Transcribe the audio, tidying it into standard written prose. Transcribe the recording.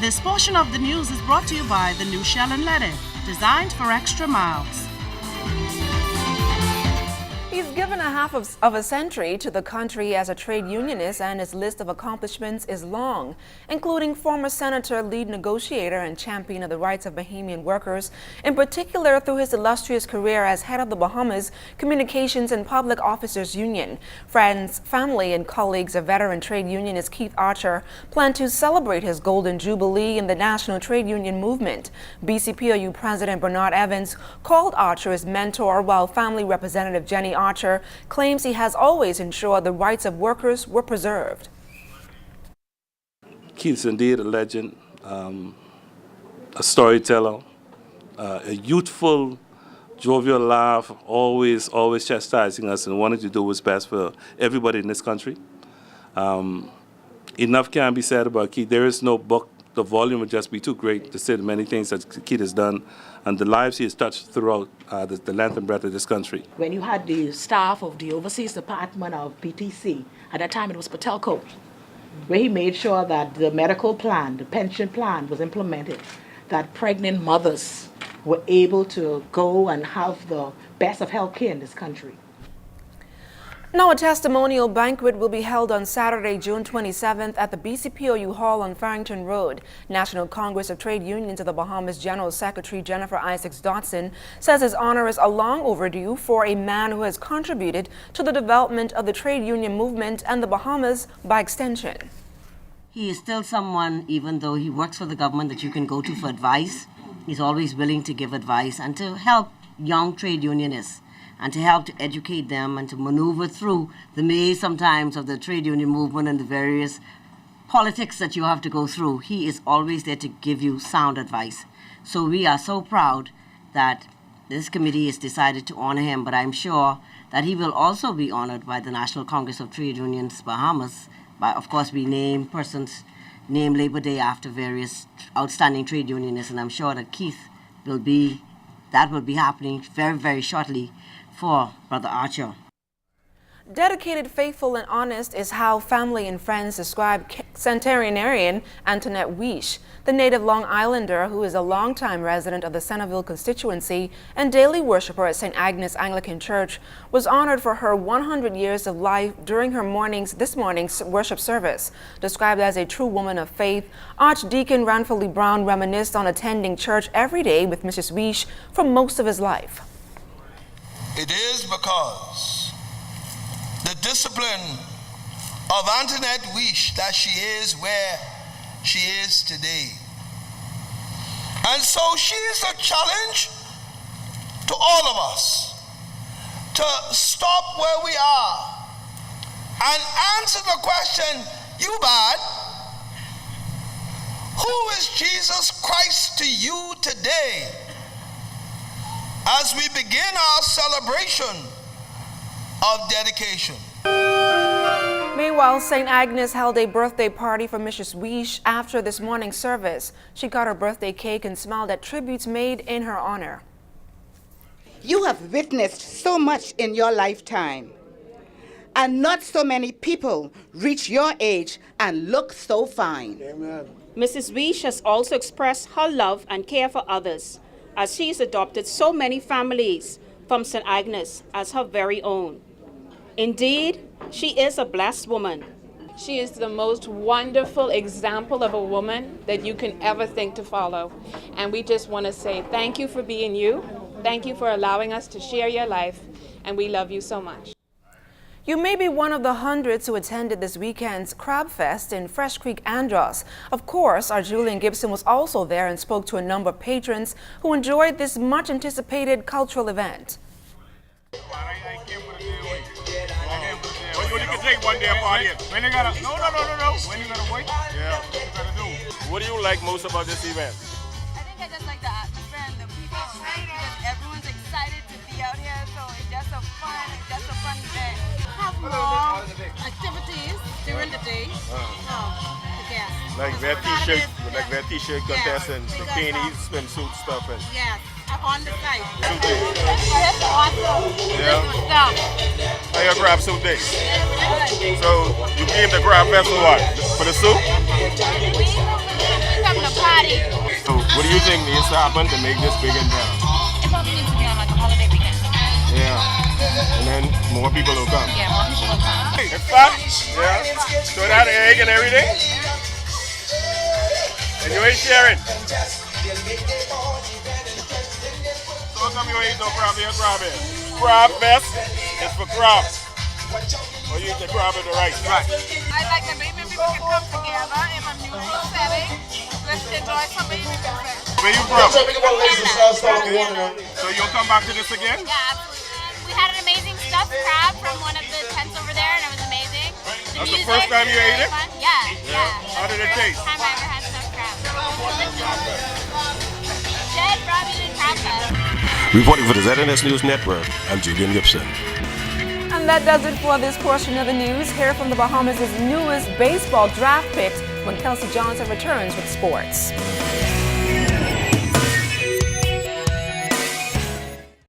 This portion of the news is brought to you by the new Shell and Leaded, designed for extra miles. He's given a half of a century to the country as a trade unionist, and his list of accomplishments is long, including former senator, lead negotiator, and champion of the rights of Bahamian workers, in particular through his illustrious career as head of the Bahamas Communications and Public Officers Union. Friends, family, and colleagues of veteran trade unionist Keith Archer plan to celebrate his golden jubilee in the national trade union movement. BCPOU President Bernard Evans called Archer his mentor, while family representative Jenny Archer claims he has always ensured the rights of workers were preserved. Keith's indeed a legend, a storyteller, a youthful, jovial laugh, always chastising us and wanting to do what's best for everybody in this country. Enough can be said about Keith. There is no book. The volume would just be too great to say the many things that Keith has done and the lives he has touched throughout the length and breadth of this country. When you had the staff of the Overseas Department of PTC, at that time it was Patelco, where he made sure that the medical plan, the pension plan was implemented, that pregnant mothers were able to go and have the best of health care in this country. Now, a testimonial banquet will be held on Saturday, June 27th at the BCPOU Hall on Farrington Road. National Congress of Trade Unions of the Bahamas General Secretary Jennifer Isaacs Dodson says his honor is a long overdue for a man who has contributed to the development of the trade union movement and the Bahamas by extension. He is still someone, even though he works for the government, that you can go to for advice. He's always willing to give advice and to help young trade unionists, and to help to educate them and to maneuver through the maze sometimes of the trade union movement and the various politics that you have to go through. He is always there to give you sound advice. So we are so proud that this committee has decided to honor him, but I'm sure that he will also be honored by the National Congress of Trade Unions Bahamas. By, of course, we name persons, name Labor Day after various outstanding trade unionists, and I'm sure that that will be happening very, very shortly for Brother Archer. Dedicated, faithful, and honest is how family and friends describe centenarian Antoinette Wish. The native Long Islander, who is a longtime resident of the Centerville constituency and daily worshiper at St. Agnes Anglican Church, was honored for her 100 years of life during this morning's worship service. Described as a true woman of faith, Archdeacon Ranford Brown reminisced on attending church every day with Mrs. Wish for most of his life. It is because the discipline of Antoinette Wish that she is where she is today. And so she is a challenge to all of us to stop where we are and answer the question, you bad, who is Jesus Christ to you today? As we begin our celebration of dedication. Meanwhile, St. Agnes held a birthday party for Mrs. Wish after this morning's service. She got her birthday cake and smiled at tributes made in her honor. You have witnessed so much in your lifetime, and not so many people reach your age and look so fine. Amen. Mrs. Wish has also expressed her love and care for others, as she has adopted so many families from St. Agnes as her very own. Indeed, she is a blessed woman. She is the most wonderful example of a woman that you can ever think to follow. And we just want to say thank you for being you. Thank you for allowing us to share your life. And we love you so much. You may be one of the hundreds who attended this weekend's Crab Fest in Fresh Creek, Andros. Of course, our Julian Gibson was also there and spoke to a number of patrons who enjoyed this much-anticipated cultural event. What do you like most about this event? I think I just like the atmosphere and the people. Because everyone's excited to be out here, so it's just a fun day. Have more activities during the day. Like that t-shirt contest and bikinis, swimsuit stuff and yes, on the site. That's awesome. Yeah. How you grab suit day? So you came to Grab Fest for what? For the suit? We having a What do you think needs to happen to make this big and better? It probably needs to be on like a holiday weekend. Yeah. And then more people will come. Yeah, more people will come. It's fat? Yeah. So that egg and everything? And you ain't sharing? So how come you ain't no crab here, crab here? Crab fest is for crab. Or you eat the crab with the rice? Right. I like the baby people can come together in a neutral setting. Let's enjoy some baby fest. Where you from? So you'll come back to this again? Yeah, absolutely. We had an amazing stuffed crab from one of the tents over there, and it was amazing. That's the first time you ate it? Fun. Yeah, yeah. How did it taste? First time I ever had stuffed crab. Jed brought me to crab fest. Reporting for the ZNS News Network, I'm Julian Gibson. And that does it for this portion of the news. Hear from the Bahamas' newest baseball draft picks when Kelsey Johnson returns with sports.